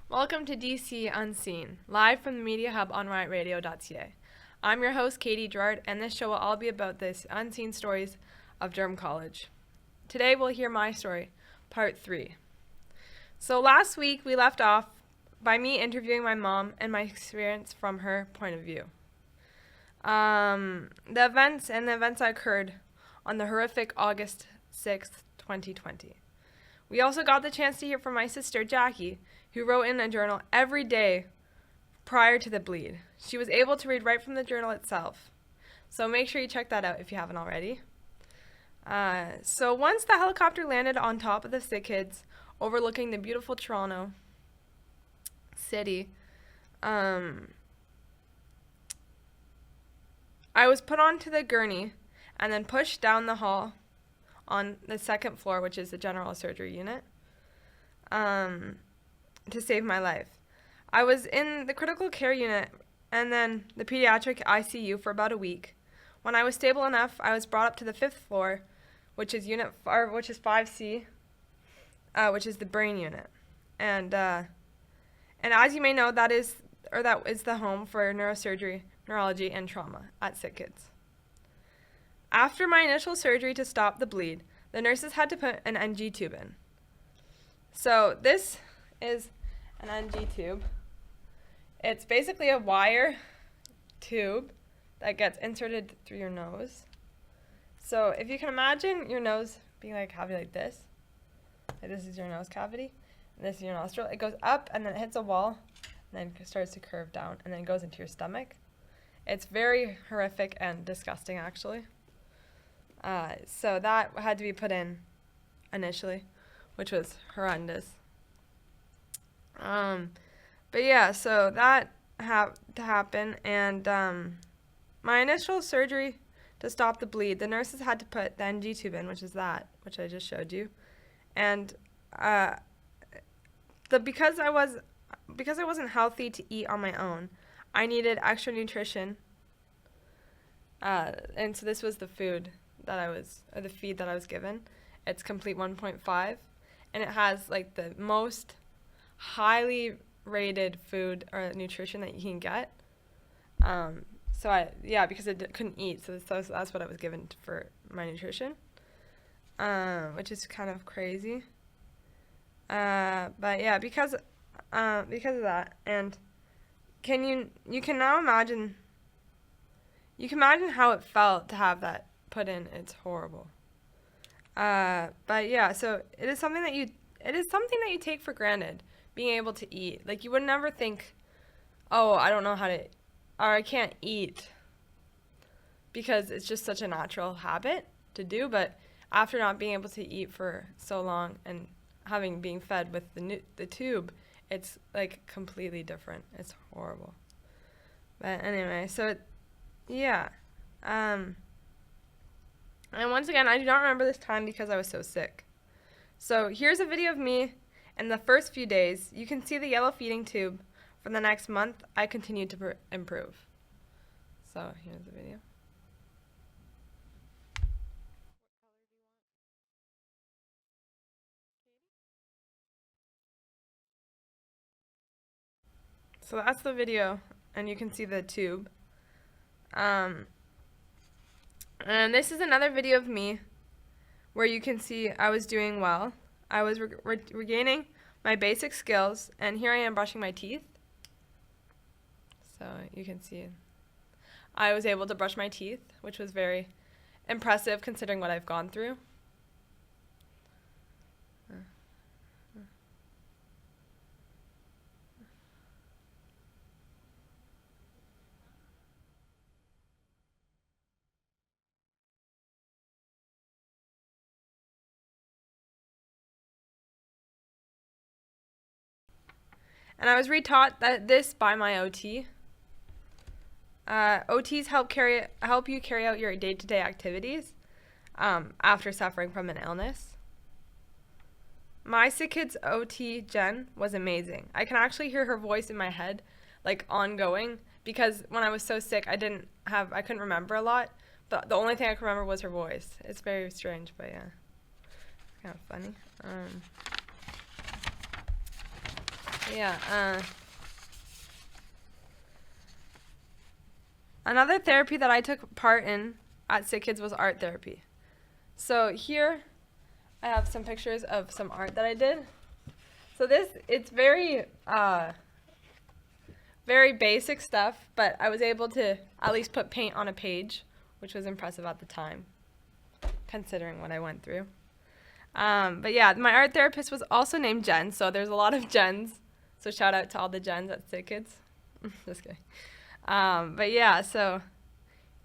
Welcome to DC Unseen, live from the Media Hub on riotradio.ca. I'm your host, Katie Gerard, and this show will all be about the unseen stories of Durham College. Today we'll hear my story, part 3. So last week we left off by me interviewing my mom and my experience from her point of view. The events that occurred on the horrific August 6th, 2020. We also got the chance to hear from my sister, Jackie, who wrote in a journal every day prior to the bleed. She was able to read right from the journal itself. So make sure you check that out if you haven't already. So once the helicopter landed on top of the sick kids, overlooking the beautiful Toronto city, I was put onto the gurney and then pushed down the hall on the second floor, which is the general surgery unit, to save my life. I was in the critical care unit and then the pediatric ICU for about a week. When I was stable enough, I was brought up to the 5th floor, which is 5C, which is the brain unit. And as you may know, that is the home for neurosurgery, neurology, and trauma at Sick Kids. After my initial surgery to stop the bleed, the nurses had to put an NG tube in. So this is an NG tube. It's basically a wire tube that gets inserted through your nose. So if you can imagine your nose being like cavity like this is your nose cavity, and this is your nostril. It goes up and then it hits a wall, and then starts to curve down, and then it goes into your stomach. It's very horrific and disgusting, actually. So that had to be put in initially, which was horrendous. But yeah, so that had to happen, and my initial surgery to stop the bleed, the nurses had to put the NG tube in, which I just showed you, and because I wasn't healthy to eat on my own, I needed extra nutrition, and so this was the feed that I was given. It's Complete 1.5, and it has like the most highly rated food or nutrition that you can get. Because I couldn't eat, so that's what I was given for my nutrition, which is kind of crazy. But yeah, because of that, and you can now imagine. You can imagine how it felt to have that put in. It's horrible. But yeah, so it is something that you take for granted, being able to eat. Like, you would never think, oh, I don't know how to, or I can't eat, because it's just such a natural habit to do. But after not being able to eat for so long and being fed with the tube, it's like completely different. It's horrible. But anyway, so yeah. And once again, I do not remember this time because I was so sick. So here's a video of me in the first few days. You can see the yellow feeding tube. For the next month, I continued to improve. So here's the video. So that's the video, and you can see the tube. And this is another video of me where you can see I was doing well. I was regaining my basic skills, and here I am brushing my teeth. So you can see I was able to brush my teeth, which was very impressive considering what I've gone through. And I was retaught this by my OT. OTs help you carry out your day-to-day activities after suffering from an illness. My Sick Kids OT, Jen, was amazing. I can actually hear her voice in my head, like ongoing, because when I was so sick, I couldn't remember a lot. But the only thing I can remember was her voice. It's very strange, but yeah, it's kind of funny. Yeah. Another therapy that I took part in at Sick Kids was art therapy. So here I have some pictures of some art that I did. So it's very very basic stuff, but I was able to at least put paint on a page, which was impressive at the time, considering what I went through. But yeah, my art therapist was also named Jen, so there's a lot of Jens. So shout out to all the Jens at Sick Kids. Just kidding. But yeah, so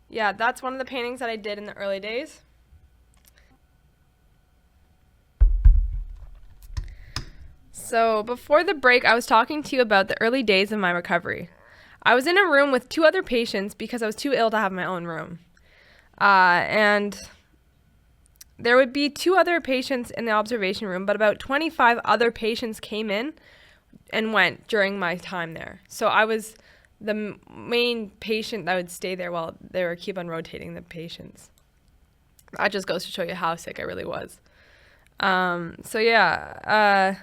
yeah, that's one of the paintings that I did in the early days. So before the break, I was talking to you about the early days of my recovery. I was in a room with 2 other patients because I was too ill to have my own room. And there would be 2 other patients in the observation room, but about 25 other patients came in and went during my time there. So I was the main patient that would stay there while they were keep on rotating the patients. That just goes to show you how sick I really was. So yeah,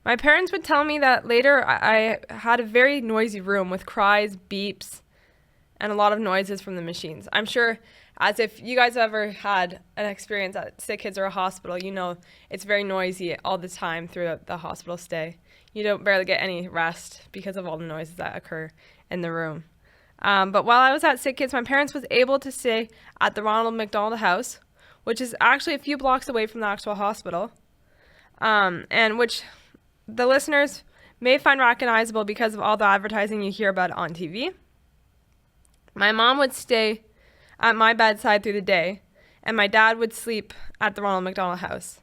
my parents would tell me that later I had a very noisy room with cries, beeps, and a lot of noises from the machines. I'm sure, as if you guys have ever had an experience at Sick Kids or a hospital, you know it's very noisy all the time throughout the hospital stay. You don't barely get any rest because of all the noises that occur in the room. But while I was at Sick Kids, my parents was able to stay at the Ronald McDonald House, which is actually a few blocks away from the actual hospital, and which the listeners may find recognizable because of all the advertising you hear about on TV. My mom would stay at my bedside through the day, and my dad would sleep at the Ronald McDonald House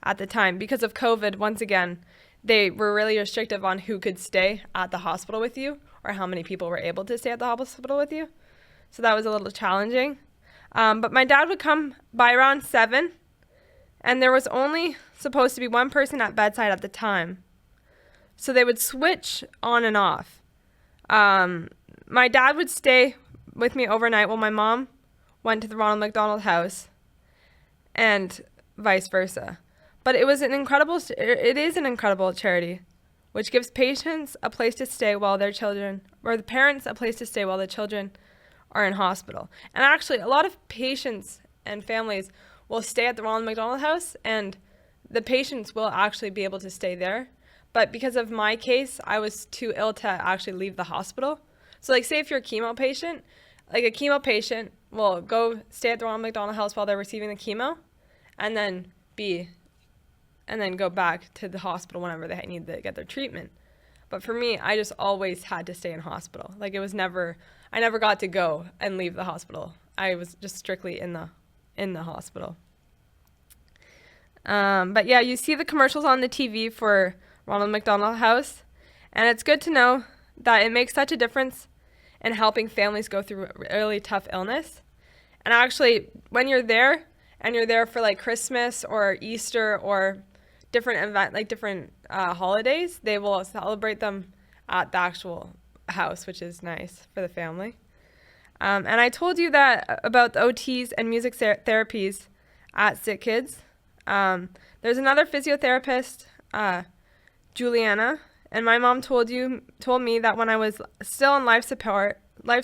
at the time. Because of COVID, once again, they were really restrictive on who could stay at the hospital with you or how many people were able to stay at the hospital with you. So that was a little challenging. But my dad would come by around 7, and there was only supposed to be 1 person at bedside at the time. So they would switch on and off. My dad would stay with me overnight while my mom went to the Ronald McDonald House, and vice versa. But it is an incredible charity, which gives patients a place to stay while their children, or the parents a place to stay while the children are in hospital. And actually, a lot of patients and families will stay at the Ronald McDonald House, and the patients will actually be able to stay there. But because of my case, I was too ill to actually leave the hospital. So like, say if you're a chemo patient, like a chemo patient will go stay at the Ronald McDonald House while they're receiving the chemo, and then go back to the hospital whenever they need to get their treatment. But for me, I just always had to stay in hospital. Like, I never got to go and leave the hospital. I was just strictly in the hospital. But yeah, you see the commercials on the TV for Ronald McDonald House, and it's good to know that it makes such a difference in helping families go through really tough illness. And actually, when you're there, and you're there for like Christmas or Easter or different holidays, they will celebrate them at the actual house, which is nice for the family. And I told you that about the OTs and music therapies at Sick Kids. There's another physiotherapist, Juliana, and my mom told me that when I was still on life support, my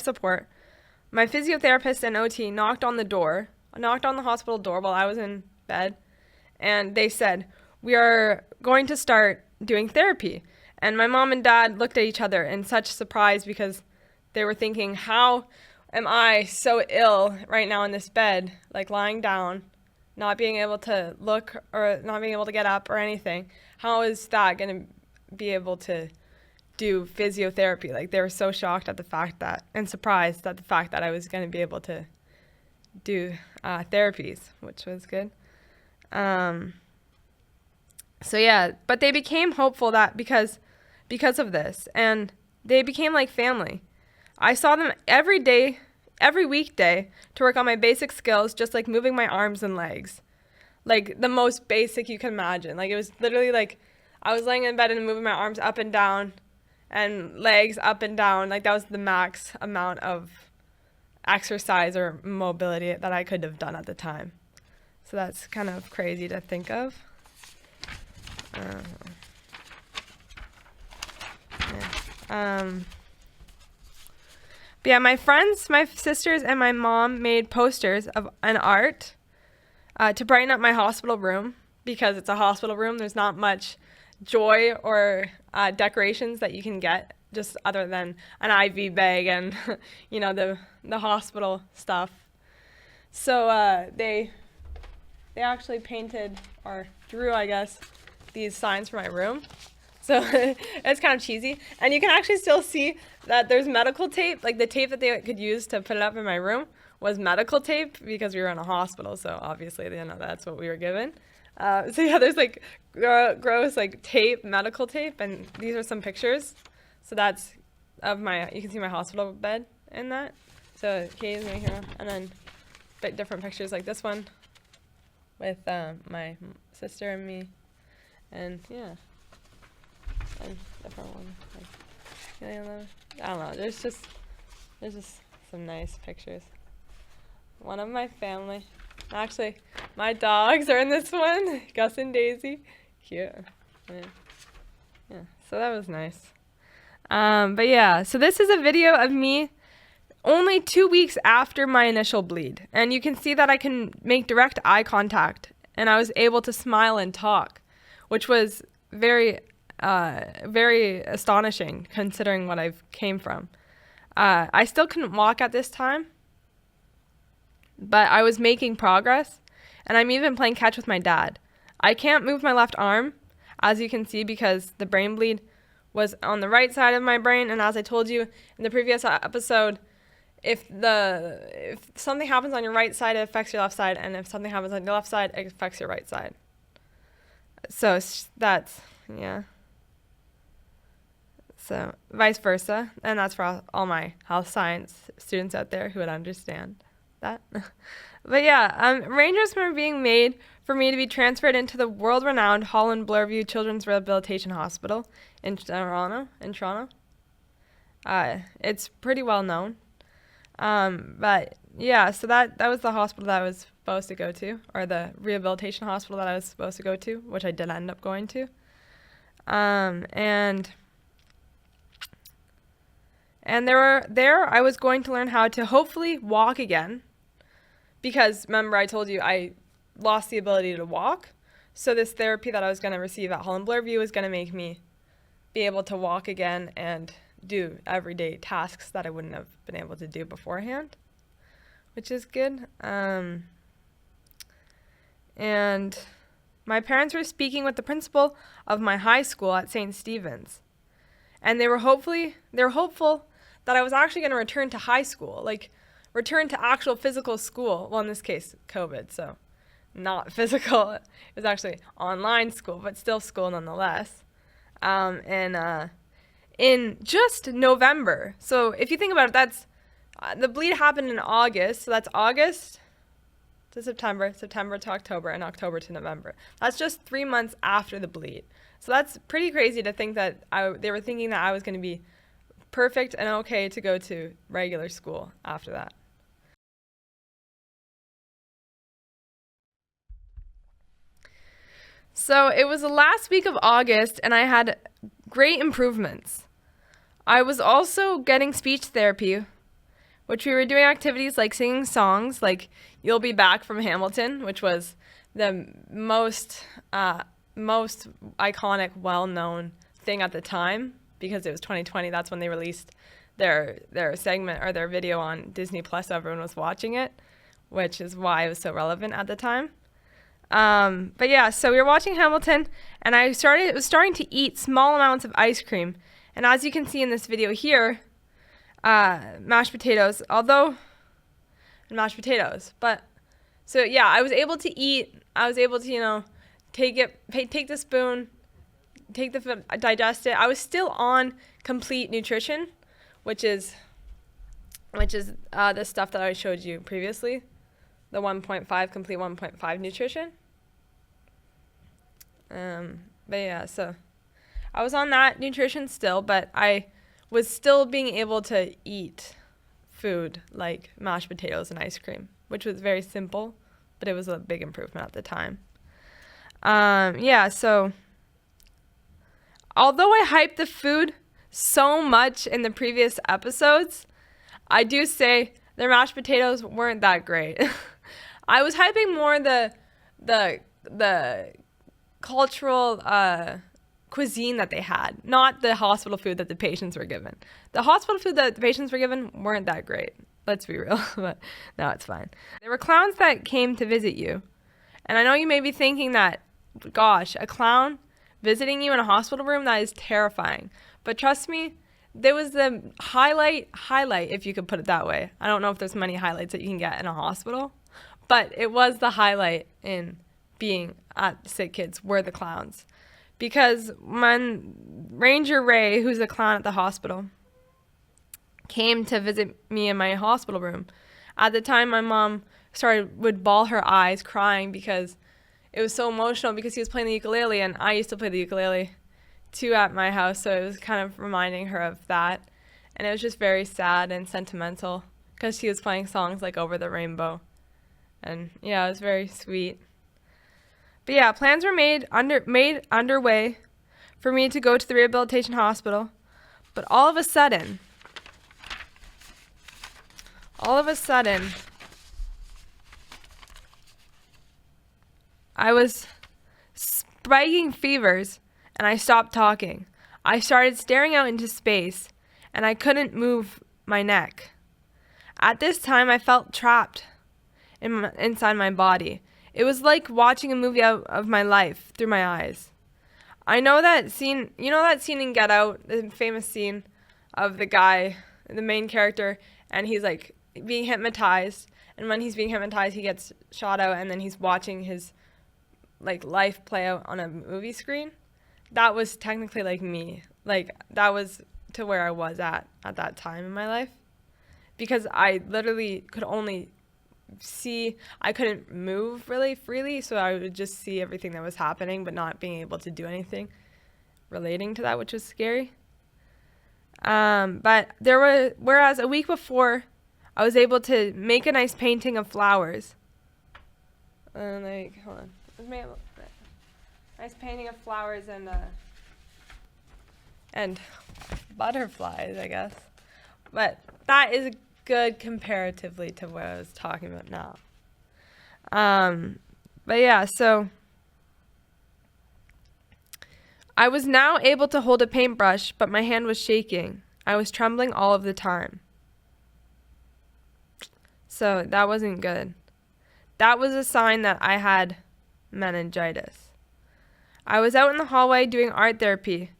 physiotherapist and OT knocked on the hospital door while I was in bed, and they said, "We are going to start doing therapy." And my mom and dad looked at each other in such surprise because they were thinking, how am I so ill right now in this bed, like lying down, not being able to look or not being able to get up or anything? How is that going to be able to do physiotherapy? Like, they were so shocked at the fact that, and surprised at the fact that I was going to be able to do therapies, which was good. So yeah, but they became hopeful that because of this, and they became like family. I saw them every weekday to work on my basic skills, just like moving my arms and legs, like the most basic you can imagine. Like, it was literally like I was laying in bed and moving my arms up and down and legs up and down. Like, that was the max amount of exercise or mobility that I could have done at the time. So that's kind of crazy to think of. But yeah, my friends, my sisters, and my mom made posters of an art to brighten up my hospital room, because it's a hospital room. There's not much joy or decorations that you can get, just other than an IV bag and the hospital stuff. So they actually painted or drew, I guess, these signs for my room. So it's kind of cheesy. And you can actually still see that there's medical tape. Like, the tape that they could use to put it up in my room was medical tape, because we were in a hospital. So obviously, that's what we were given. So yeah, there's like gross like tape, medical tape. And these are some pictures. So that's of you can see my hospital bed in that. So Katie's right here. And then different pictures like this one with my sister and me. And yeah. And different ones. I don't know. There's just some nice pictures. One of my family. Actually, my dogs are in this one. Gus and Daisy. Cute. Yeah. So that was nice. But yeah. So this is a video of me only 2 weeks after my initial bleed, and you can see that I can make direct eye contact, and I was able to smile and talk, which was very astonishing considering what I've came from. I still couldn't walk at this time, but I was making progress, and I'm even playing catch with my dad. I can't move my left arm, as you can see, because the brain bleed was on the right side of my brain, and as I told you in the previous episode, if something happens on your right side, it affects your left side, and if something happens on your left side, it affects your right side. So that's, yeah. So vice versa, and that's for all my health science students out there who would understand that. But yeah, arrangements were being made for me to be transferred into the world-renowned Holland Bloorview Children's Rehabilitation Hospital in Toronto. It's pretty well known. But yeah, so that was the hospital that I was supposed to go to, or the rehabilitation hospital that I was supposed to go to, which I did end up going to. And there I was going to learn how to hopefully walk again, because remember I told you I lost the ability to walk. So this therapy that I was going to receive at Holland Bloorview was going to make me be able to walk again and do everyday tasks that I wouldn't have been able to do beforehand, which is good. And my parents were speaking with the principal of my high school at St. Stephen's, and they're hopeful that I was actually going to return to high school, like return to actual physical school. Well, in this case, COVID, so not physical. It was actually online school, but still school nonetheless. In just November. So if you think about it, that's the bleed happened in August. So that's August to September, September to October, and October to November. That's just 3 months after the bleed. So that's pretty crazy to think that they were thinking that I was going to be perfect and okay to go to regular school after that. So it was the last week of August, and I had great improvements. I was also getting speech therapy, which we were doing activities like singing songs like You'll Be Back from Hamilton, which was the most iconic, well-known thing at the time, because it was 2020. That's when they released their segment or their video on Disney Plus. Everyone was watching it, which is why it was so relevant at the time. But yeah, so we were watching Hamilton, and I was starting to eat small amounts of ice cream. And as you can see in this video here, mashed potatoes, but so yeah, I was able to, take the spoon, take the food, digest it. I was still on complete nutrition, which is the stuff that I showed you previously, the 1.5 complete 1.5 nutrition. But yeah, so I was on that nutrition still, but I was still being able to eat food like mashed potatoes and ice cream, which was very simple, but it was a big improvement at the time. Yeah, so although I hyped the food so much in the previous episodes, I do say their mashed potatoes weren't that great. I was hyping more the cultural cuisine that they had, not the hospital food that the patients were given. The hospital food that the patients were given weren't that great. Let's be real, but no, it's fine. There were clowns that came to visit you. And I know you may be thinking that, gosh, a clown visiting you in a hospital room, that is terrifying. But trust me, there was the highlight, if you could put it that way. I don't know if there's many highlights that you can get in a hospital, but it was the highlight in being at Sick Kids were the clowns. Because when Ranger Ray, who's a clown at the hospital, came to visit me in my hospital room, at the time my mom would bawl her eyes crying because it was so emotional because he was playing the ukulele, and I used to play the ukulele too at my house, so it was kind of reminding her of that. And it was just very sad and sentimental because she was playing songs like Over the Rainbow. And yeah, it was very sweet. But yeah, plans were made underway for me to go to the rehabilitation hospital. But all of a sudden, I was spiking fevers and I stopped talking. I started staring out into space and I couldn't move my neck. At this time, I felt trapped inside my body. It was like watching a movie out of my life through my eyes. I know that scene, you know that scene in Get Out, the famous scene of the guy, the main character, and he's like being hypnotized, and when he's being hypnotized, he gets shot out, and then he's watching his like life play out on a movie screen. That was technically like me. Like that was to where I was at that time in my life, because I literally could only see, I couldn't move really freely, so I would just see everything that was happening but not being able to do anything relating to that, which was scary. But whereas a week before I was able to make a nice painting of flowers, hold on, I made a nice painting of flowers and butterflies, I guess, but that is good comparatively to what I was talking about now. But yeah, so I was now able to hold a paintbrush, but my hand was shaking. I was trembling all of the time. So that wasn't good. That was a sign that I had meningitis. I was out in the hallway doing art therapy,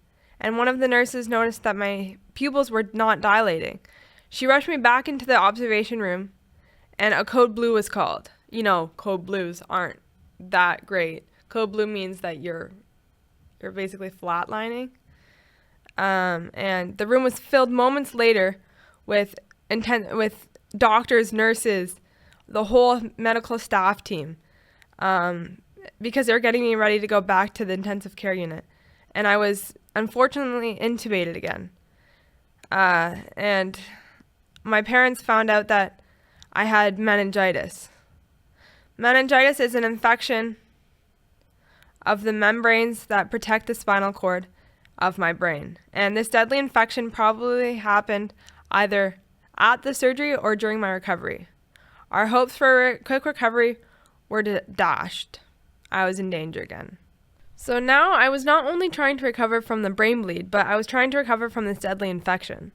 and one of the nurses noticed that my pupils were not dilating. She rushed me back into the observation room, and a code blue was called. You know, code blues aren't that great. Code blue means that you're basically flatlining. And the room was filled moments later with doctors, nurses, the whole medical staff team, because they were getting me ready to go back to the intensive care unit. And I was unfortunately intubated again. And my parents found out that I had meningitis. Meningitis is an infection of the membranes that protect the spinal cord of my brain. And this deadly infection probably happened either at the surgery or during my recovery. Our hopes for a quick recovery were dashed. I was in danger again. So now I was not only trying to recover from the brain bleed, but I was trying to recover from this deadly infection.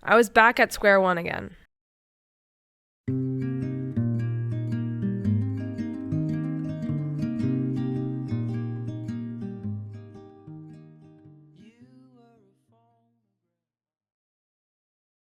I was back at square one again.